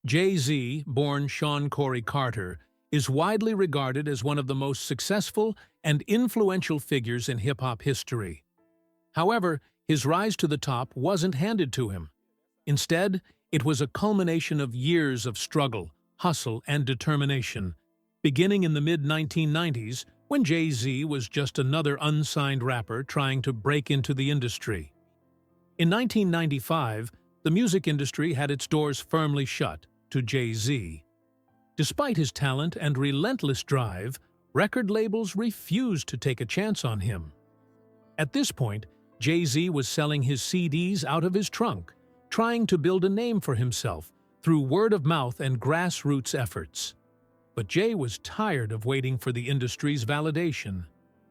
Jay-Z, born Sean Corey Carter, is widely regarded as one of the most successful and influential figures in hip-hop history. However, his rise to the top wasn't handed to him. Instead, it was a culmination of years of struggle, hustle, and determination, beginning in the mid-1990s when Jay-Z was just another unsigned rapper trying to break into the industry. In 1995, the music industry had its doors firmly shut to Jay-Z. Despite his talent and relentless drive, record labels refused to take a chance on him. At this point, Jay-Z was selling his CDs out of his trunk, trying to build a name for himself through word-of-mouth and grassroots efforts. But Jay was tired of waiting for the industry's validation.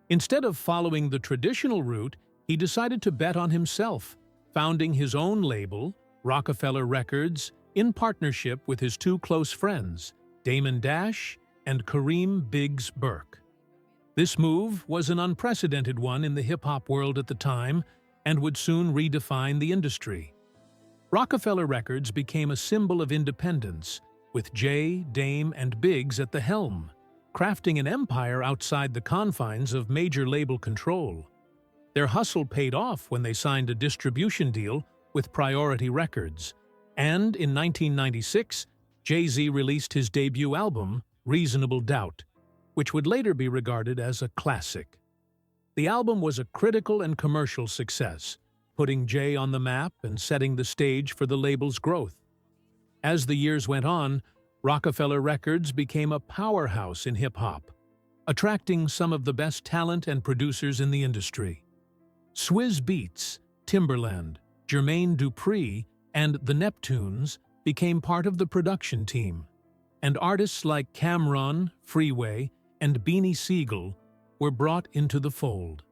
Instead of following the traditional route, he decided to bet on himself, founding his own label, Rockefeller Records, in partnership with his two close friends, Damon and Kareem Burke. This move was an unprecedented one in the hip-hop world at the time and would soon redefine the industry. Rockefeller Records became a symbol of independence, with Jay, Dame, and Biggs at the helm, crafting an empire outside the confines of major label control. Their hustle paid off when they signed a distribution deal with Priority Records, and in 1996, Jay-Z released his debut album, Reasonable Doubt, which would later be regarded as a classic. The album was a critical and commercial success, putting Jay on the map and setting the stage for the label's growth. As the years went on, Rockefeller Records became a powerhouse in hip-hop, attracting some of the best talent and producers in the industry. Swizz Beatz, Timbaland, Jermaine Dupri, and the Neptunes became part of the production team, and artists like Cam'ron, Freeway, and Beanie Sigel were brought into the fold.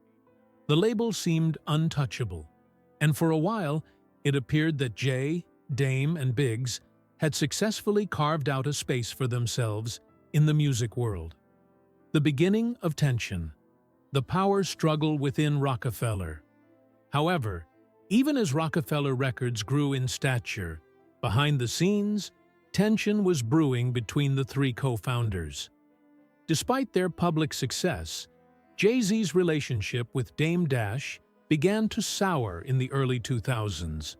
The label seemed untouchable, and for a while, it appeared that Jay, Dame, and Biggs had successfully carved out a space for themselves in the music world. The beginning of tension, the power struggle within Rockefeller. However, even as Rockefeller Records grew in stature, behind the scenes, tension was brewing between the three co-founders. Despite their public success, Jay-Z's relationship with Dame Dash began to sour in the early 2000s.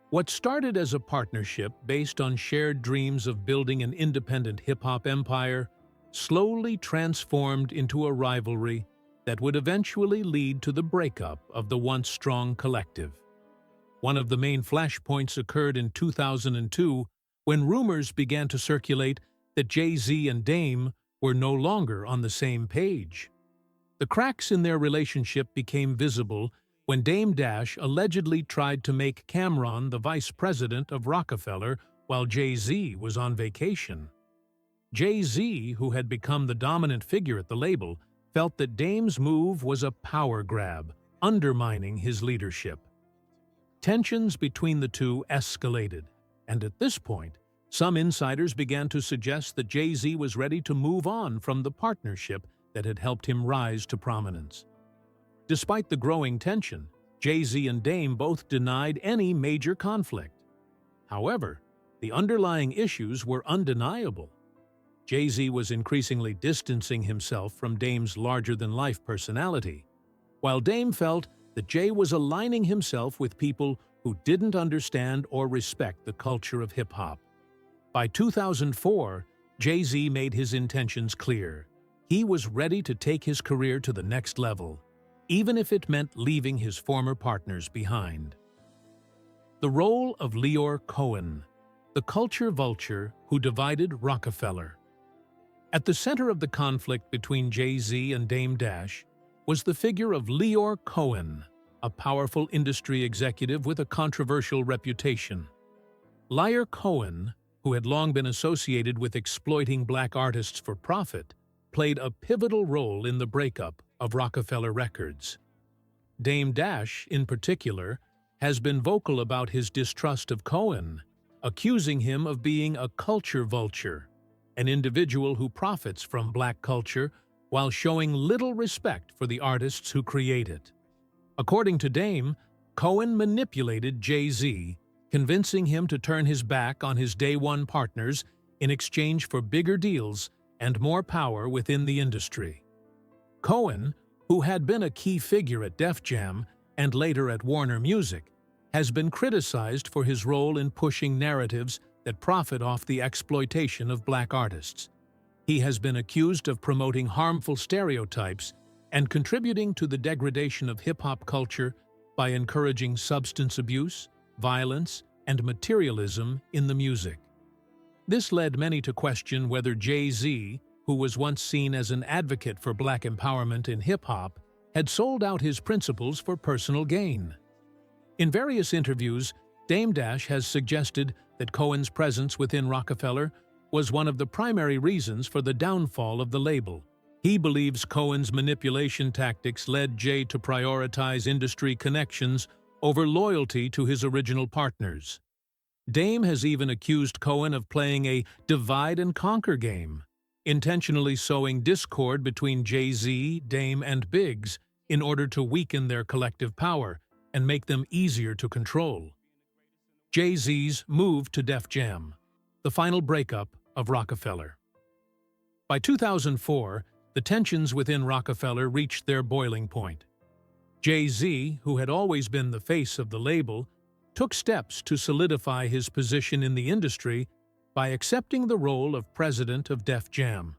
What started as a partnership based on shared dreams of building an independent hip-hop empire slowly transformed into a rivalry that would eventually lead to the breakup of the once strong collective. One of the main flashpoints occurred in 2002 when rumors began to circulate that Jay-Z and Dame were no longer on the same page. The cracks in their relationship became visible when Dame Dash allegedly tried to make Cam'ron the vice president of Rockefeller while Jay-Z was on vacation. Jay-Z, who had become the dominant figure at the label, felt that Dame's move was a power grab, undermining his leadership. Tensions between the two escalated, and at this point, some insiders began to suggest that Jay-Z was ready to move on from the partnership that had helped him rise to prominence. Despite the growing tension, Jay-Z and Dame both denied any major conflict. However, the underlying issues were undeniable. Jay-Z was increasingly distancing himself from Dame's larger-than-life personality, while Dame felt that Jay was aligning himself with people who didn't understand or respect the culture of hip-hop. By 2004, Jay-Z made his intentions clear. He was ready to take his career to the next level, even if it meant leaving his former partners behind. The role of Lyor Cohen, the culture vulture who divided Rockefeller. At the center of the conflict between Jay-Z and Dame Dash was the figure of Lyor Cohen, a powerful industry executive with a controversial reputation. Lyor Cohen, who had long been associated with exploiting black artists for profit, played a pivotal role in the breakup of Rockefeller Records. Dame Dash, in particular, has been vocal about his distrust of Cohen, accusing him of being a culture vulture, an individual who profits from black culture while showing little respect for the artists who create it. According to Dame, Cohen manipulated Jay-Z, convincing him to turn his back on his day-one partners in exchange for bigger deals and more power within the industry. Cohen, who had been a key figure at Def Jam and later at Warner Music, has been criticized for his role in pushing narratives that profit off the exploitation of black artists. He has been accused of promoting harmful stereotypes and contributing to the degradation of hip-hop culture by encouraging substance abuse, violence, and materialism in the music. This led many to question whether Jay-Z, who was once seen as an advocate for black empowerment in hip-hop, had sold out his principles for personal gain. In various interviews, Dame Dash has suggested that Cohen's presence within Rockefeller was one of the primary reasons for the downfall of the label. He believes Cohen's manipulation tactics led Jay to prioritize industry connections over loyalty to his original partners. Dame has even accused Cohen of playing a divide-and-conquer game, intentionally sowing discord between Jay-Z, Dame, and Biggs in order to weaken their collective power and make them easier to control. Jay-Z's move to Def Jam, the final breakup of Rockefeller. By 2004, the tensions within Rockefeller reached their boiling point. Jay-Z, who had always been the face of the label, took steps to solidify his position in the industry by accepting the role of president of Def Jam.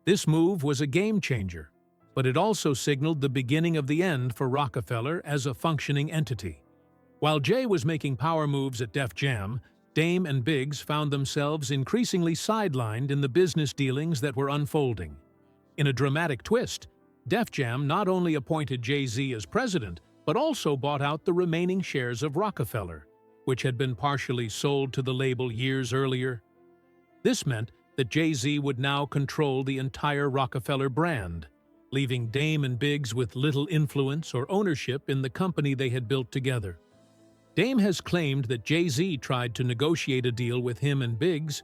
This move was a game-changer, but it also signaled the beginning of the end for Rockefeller as a functioning entity. While Jay was making power moves at Def Jam, Dame and Biggs found themselves increasingly sidelined in the business dealings that were unfolding. In a dramatic twist, Def Jam not only appointed Jay-Z as president, but also bought out the remaining shares of Rockefeller, which had been partially sold to the label years earlier. This meant that Jay-Z would now control the entire Rockefeller brand, leaving Dame and Biggs with little influence or ownership in the company they had built together. Dame has claimed that Jay-Z tried to negotiate a deal with him and Biggs,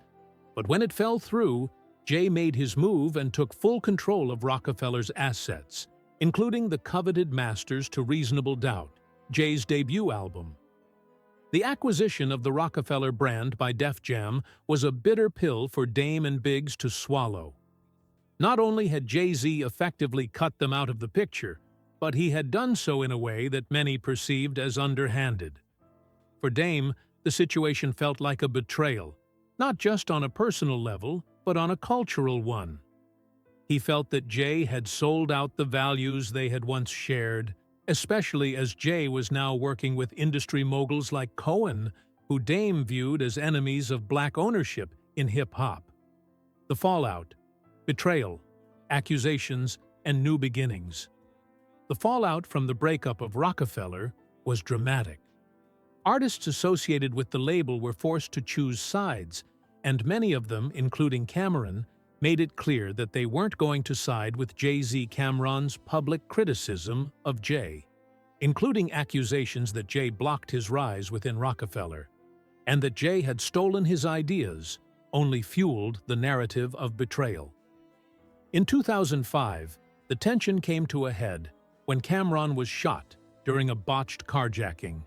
but when it fell through, Jay made his move and took full control of Rockefeller's assets, including the coveted masters to Reasonable Doubt, Jay's debut album. The acquisition of the Rockefeller brand by Def Jam was a bitter pill for Dame and Biggs to swallow. Not only had Jay-Z effectively cut them out of the picture, but he had done so in a way that many perceived as underhanded. For Dame, the situation felt like a betrayal, not just on a personal level, but on a cultural one. He felt that Jay had sold out the values they had once shared, especially as Jay was now working with industry moguls like Cohen, who Dame viewed as enemies of black ownership in hip-hop. The fallout: betrayal, accusations, and new beginnings. The fallout from the breakup of Rockefeller was dramatic. Artists associated with the label were forced to choose sides, and many of them, including Cameron, made it clear that they weren't going to side with Jay-Z. Cameron's public criticism of Jay, including accusations that Jay blocked his rise within Rockefeller, and that Jay had stolen his ideas, only fueled the narrative of betrayal. In 2005, the tension came to a head when Cameron was shot during a botched carjacking.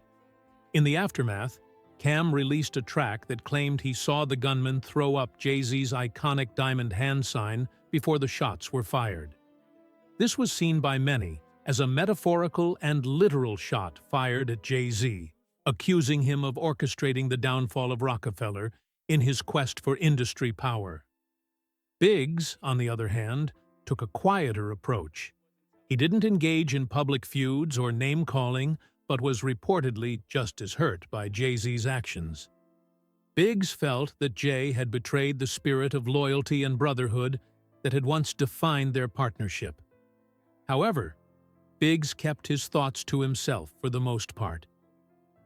In the aftermath, Cam released a track that claimed he saw the gunman throw up Jay-Z's iconic diamond hand sign before the shots were fired. This was seen by many as a metaphorical and literal shot fired at Jay-Z, accusing him of orchestrating the downfall of Rockefeller in his quest for industry power. Biggs, on the other hand, took a quieter approach. He didn't engage in public feuds or name-calling, but was reportedly just as hurt by Jay-Z's actions. Biggs felt that Jay had betrayed the spirit of loyalty and brotherhood that had once defined their partnership. However, Biggs kept his thoughts to himself for the most part,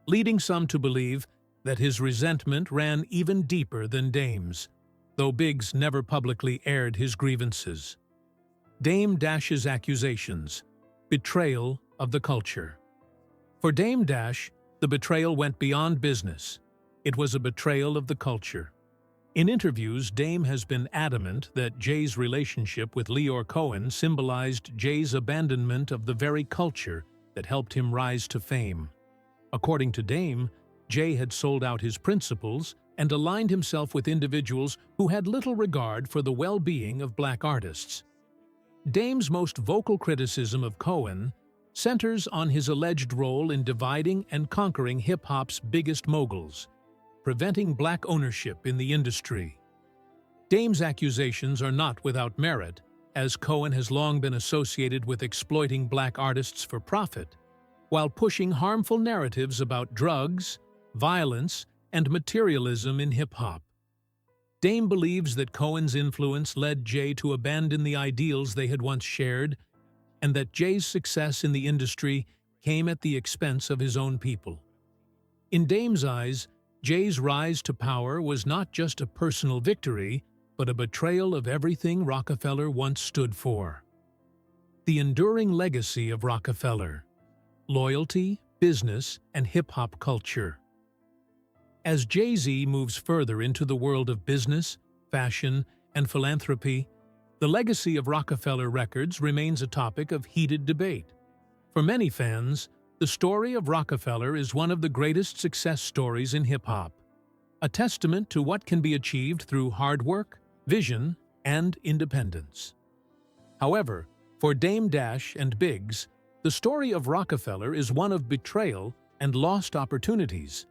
leading some to believe that his resentment ran even deeper than Dame's, though Biggs never publicly aired his grievances. Dame Dash's accusations: betrayal of the culture. For Dame Dash, the betrayal went beyond business. It was a betrayal of the culture. In interviews, Dame has been adamant that Jay's relationship with Leor Cohen symbolized Jay's abandonment of the very culture that helped him rise to fame. According to Dame, Jay had sold out his principles and aligned himself with individuals who had little regard for the well-being of black artists. Dame's most vocal criticism of Cohen centers on his alleged role in dividing and conquering hip-hop's biggest moguls, preventing black ownership in the industry. Dame's accusations are not without merit, as Cohen has long been associated with exploiting black artists for profit, while pushing harmful narratives about drugs, violence, and materialism in hip-hop. Dame believes that Cohen's influence led Jay to abandon the ideals they had once shared, and that Jay's success in the industry came at the expense of his own people. In Dame's eyes, Jay's rise to power was not just a personal victory, but a betrayal of everything Rockefeller once stood for. The enduring legacy of Rockefeller: loyalty, business, and hip-hop culture. As Jay-Z moves further into the world of business, fashion, and philanthropy, the legacy of Rockefeller Records remains a topic of heated debate. For many fans, the story of Rockefeller is one of the greatest success stories in hip-hop, a testament to what can be achieved through hard work, vision, and independence. However, for Dame Dash and Biggs, the story of Rockefeller is one of betrayal and lost opportunities,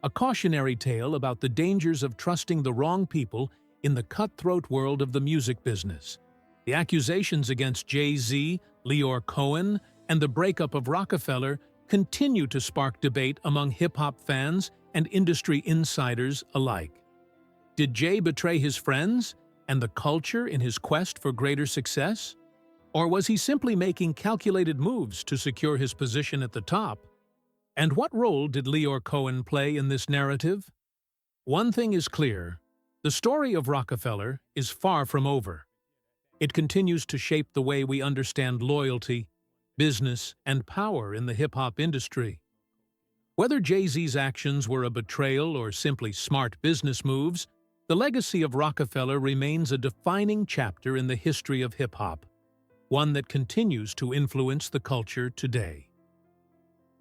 a cautionary tale about the dangers of trusting the wrong people in the cutthroat world of the music business. The accusations against Jay-Z, Leor Cohen, and the breakup of Rockefeller continue to spark debate among hip-hop fans and industry insiders alike. Did Jay betray his friends and the culture in his quest for greater success? Or was he simply making calculated moves to secure his position at the top? And what role did Leor Cohen play in this narrative? One thing is clear: the story of Rockefeller is far from over. It continues to shape the way we understand loyalty, business, and power in the hip-hop industry. Whether Jay-Z's actions were a betrayal or simply smart business moves, the legacy of Rockefeller remains a defining chapter in the history of hip-hop, one that continues to influence the culture today.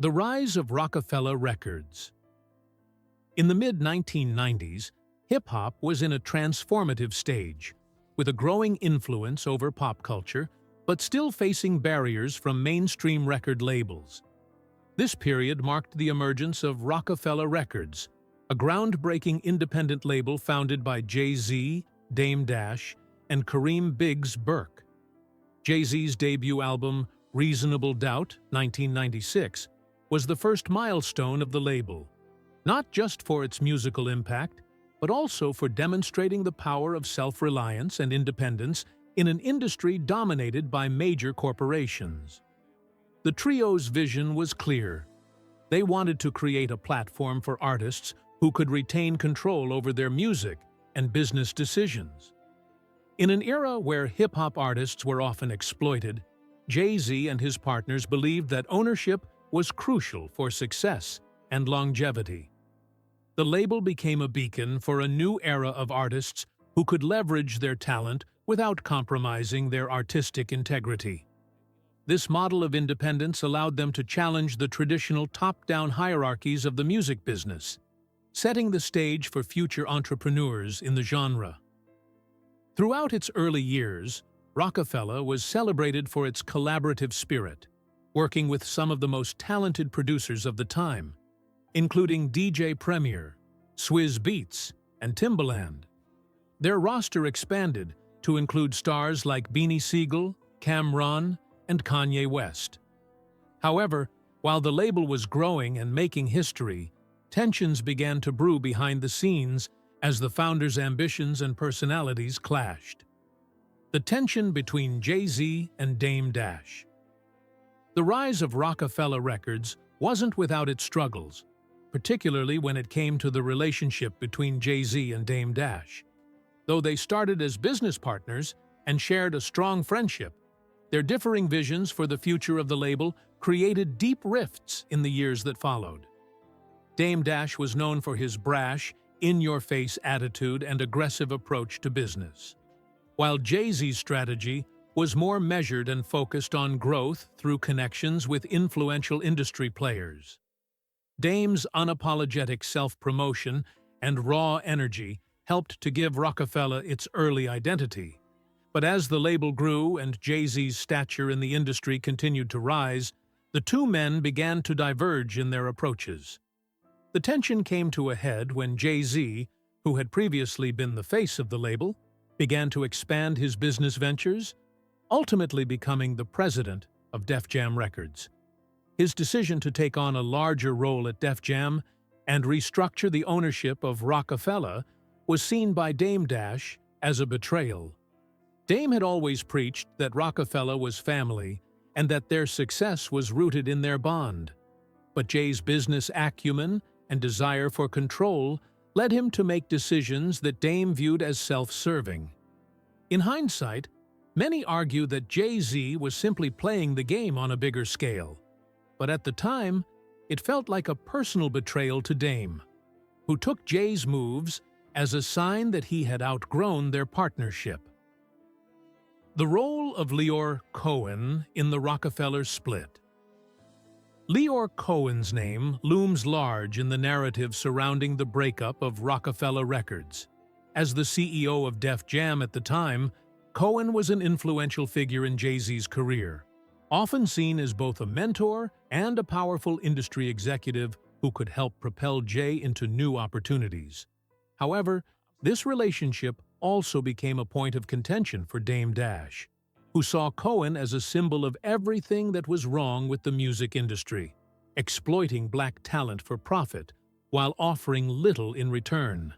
The rise of Rockefeller Records. In the mid-1990s, hip-hop was in a transformative stage, with a growing influence over pop culture, but still facing barriers from mainstream record labels. This period marked the emergence of Rockefeller Records, a groundbreaking independent label founded by Jay-Z, Dame Dash, and Kareem Burke. Jay-Z's debut album, Reasonable Doubt, 1996, was the first milestone of the label, not just for its musical impact, but also for demonstrating the power of self-reliance and independence in an industry dominated by major corporations. The trio's vision was clear. They wanted to create a platform for artists who could retain control over their music and business decisions. In an era where hip-hop artists were often exploited, Jay-Z and his partners believed that ownership was crucial for success and longevity. The label became a beacon for a new era of artists who could leverage their talent without compromising their artistic integrity. This model of independence allowed them to challenge the traditional top-down hierarchies of the music business, setting the stage for future entrepreneurs in the genre. Throughout its early years, Rockefeller was celebrated for its collaborative spirit, working with some of the most talented producers of the time, including DJ Premier, Swizz Beatz, and Timbaland. Their roster expanded to include stars like Beanie Sigel, Cam'ron, and Kanye West. However, while the label was growing and making history, tensions began to brew behind the scenes as the founders' ambitions and personalities clashed. The tension between Jay-Z and Dame Dash. The rise of Rockefeller Records wasn't without its struggles, particularly when it came to the relationship between Jay-Z and Dame Dash. Though they started as business partners and shared a strong friendship, their differing visions for the future of the label created deep rifts in the years that followed. Dame Dash was known for his brash, in-your-face attitude and aggressive approach to business, while Jay-Z's strategy was more measured and focused on growth through connections with influential industry players. Dame's unapologetic self-promotion and raw energy helped to give Rockefeller its early identity. But as the label grew and Jay-Z's stature in the industry continued to rise, the two men began to diverge in their approaches. The tension came to a head when Jay-Z, who had previously been the face of the label, began to expand his business ventures, ultimately becoming the president of Def Jam Records. His decision to take on a larger role at Def Jam and restructure the ownership of Rockefeller was seen by Dame Dash as a betrayal. Dame had always preached that Rockefeller was family and that their success was rooted in their bond. But Jay's business acumen and desire for control led him to make decisions that Dame viewed as self-serving. In hindsight, many argue that Jay-Z was simply playing the game on a bigger scale. But at the time, it felt like a personal betrayal to Dame, who took Jay's moves as a sign that he had outgrown their partnership. The role of Leor Cohen in the Rockefeller split. Leor Cohen's name looms large in the narrative surrounding the breakup of Rockefeller Records. As the CEO of Def Jam at the time, Cohen was an influential figure in Jay-Z's career, often seen as both a mentor and a powerful industry executive who could help propel Jay into new opportunities. However, this relationship also became a point of contention for Dame Dash, who saw Cohen as a symbol of everything that was wrong with the music industry, exploiting black talent for profit while offering little in return.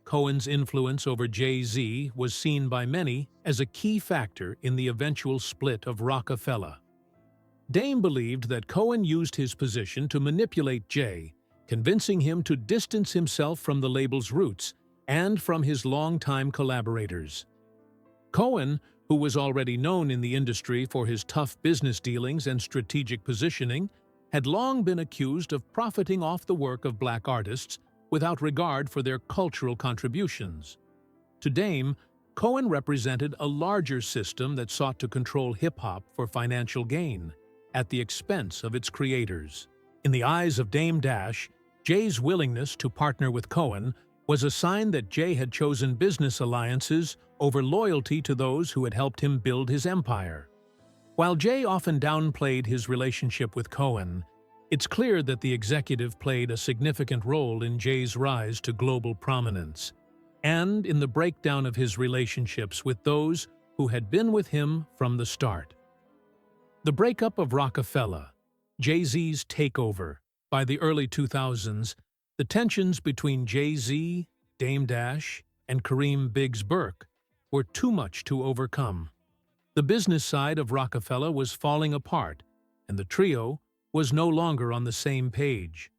Cohen's influence over Jay-Z was seen by many as a key factor in the eventual split of Rockefeller. Dame believed that Cohen used his position to manipulate Jay, convincing him to distance himself from the label's roots and from his longtime collaborators. Cohen, who was already known in the industry for his tough business dealings and strategic positioning, had long been accused of profiting off the work of black artists without regard for their cultural contributions. To Dame, Cohen represented a larger system that sought to control hip-hop for financial gain, at the expense of its creators. In the eyes of Dame Dash, Jay's willingness to partner with Cohen was a sign that Jay had chosen business alliances over loyalty to those who had helped him build his empire. While Jay often downplayed his relationship with Cohen, it's clear that the executive played a significant role in Jay's rise to global prominence, and in the breakdown of his relationships with those who had been with him from the start. The breakup of Rockefeller, Jay-Z's takeover. By the early 2000s, the tensions between Jay-Z, Dame Dash, and Kareem Burke were too much to overcome. The business side of Rockefeller was falling apart, and the trio was no longer on the same page.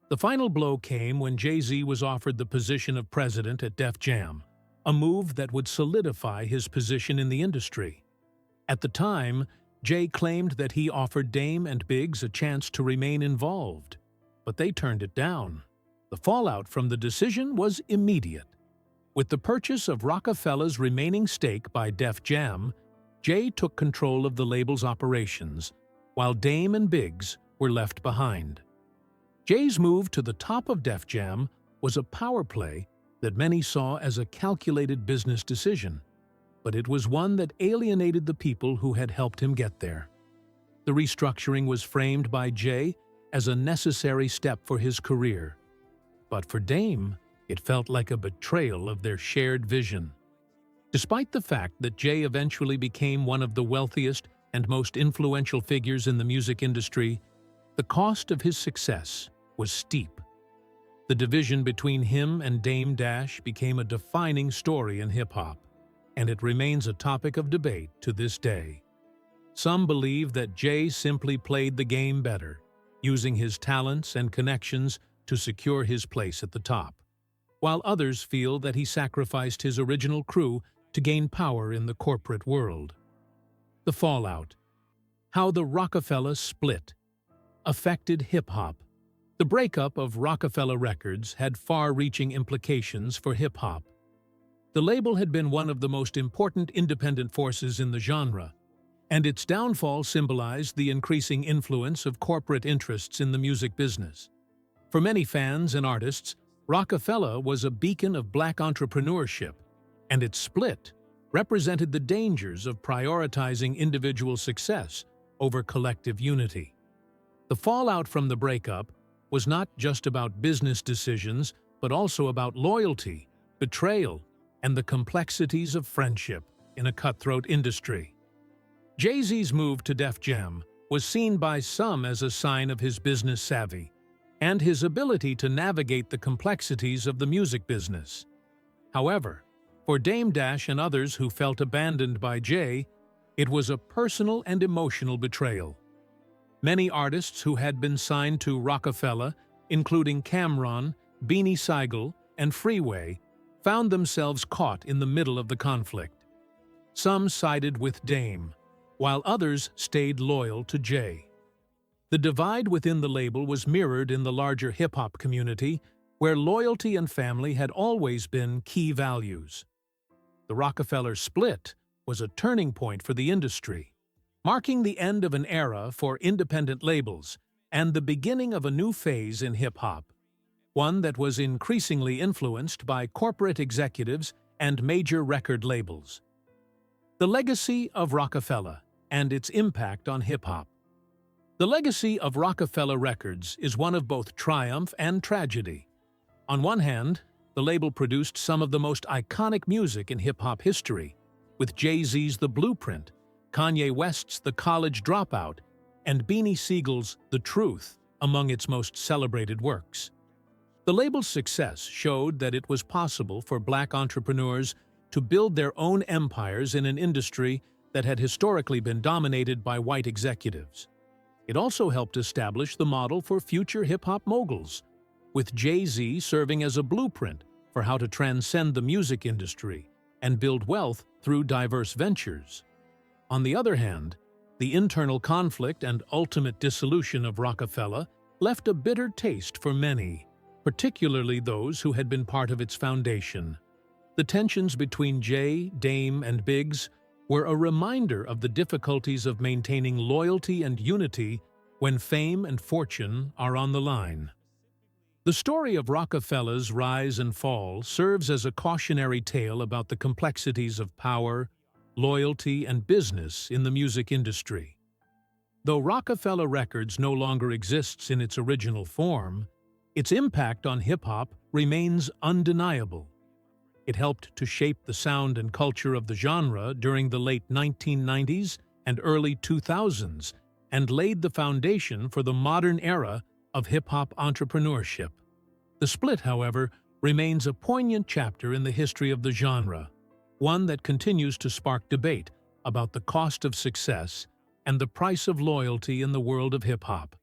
The final blow came when Jay-Z was offered the position of president at Def Jam, a move that would solidify his position in the industry. At the time, Jay claimed that he offered Dame and Biggs a chance to remain involved, but they turned it down. The fallout from the decision was immediate. With the purchase of Rockefeller's remaining stake by Def Jam, Jay took control of the label's operations, while Dame and Biggs were left behind. Jay's move to the top of Def Jam was a power play that many saw as a calculated business decision, but it was one that alienated the people who had helped him get there. The restructuring was framed by Jay as a necessary step for his career. But for Dame, it felt like a betrayal of their shared vision. Despite the fact that Jay eventually became one of the wealthiest and most influential figures in the music industry, the cost of his success was steep. The division between him and Dame Dash became a defining story in hip-hop, and it remains a topic of debate to this day. Some believe that Jay simply played the game better, using his talents and connections to secure his place at the top, while others feel that he sacrificed his original crew to gain power in the corporate world. The fallout. How the Rockefeller split affected hip-hop. The breakup of Rockefeller Records had far-reaching implications for hip-hop. The label had been one of the most important independent forces in the genre, and its downfall symbolized the increasing influence of corporate interests in the music business. For many fans and artists, Rockefeller was a beacon of black entrepreneurship, and its split represented the dangers of prioritizing individual success over collective unity. The fallout from the breakup was not just about business decisions, but also about loyalty, betrayal, and the complexities of friendship in a cutthroat industry. Jay-Z's move to Def Jam was seen by some as a sign of his business savvy and his ability to navigate the complexities of the music business. However, for Dame Dash and others who felt abandoned by Jay, it was a personal and emotional betrayal. Many artists who had been signed to Rockefeller, including Cam'ron, Beanie Sigel, and Freeway, found themselves caught in the middle of the conflict. Some sided with Dame, while others stayed loyal to Jay. The divide within the label was mirrored in the larger hip-hop community, where loyalty and family had always been key values. The Rockefeller split was a turning point for the industry, marking the end of an era for independent labels and the beginning of a new phase in hip-hop, one that was increasingly influenced by corporate executives and major record labels. The legacy of Rockefeller and its impact on hip-hop. The legacy of Rockefeller Records is one of both triumph and tragedy. On one hand, the label produced some of the most iconic music in hip-hop history, with Jay-Z's The Blueprint, Kanye West's The College Dropout, and Beanie Sigel's The Truth among its most celebrated works. The label's success showed that it was possible for black entrepreneurs to build their own empires in an industry that had historically been dominated by white executives. It also helped establish the model for future hip-hop moguls, with Jay-Z serving as a blueprint for how to transcend the music industry and build wealth through diverse ventures. On the other hand, the internal conflict and ultimate dissolution of Rockefeller left a bitter taste for many, particularly those who had been part of its foundation. The tensions between Jay, Dame, and Biggs were a reminder of the difficulties of maintaining loyalty and unity when fame and fortune are on the line. The story of Rockefeller's rise and fall serves as a cautionary tale about the complexities of power, loyalty, and business in the music industry. Though Rockefeller Records no longer exists in its original form, its impact on hip-hop remains undeniable. It helped to shape the sound and culture of the genre during the late 1990s and early 2000s and laid the foundation for the modern era of hip-hop entrepreneurship. The split, however, remains a poignant chapter in the history of the genre, one that continues to spark debate about the cost of success and the price of loyalty in the world of hip-hop.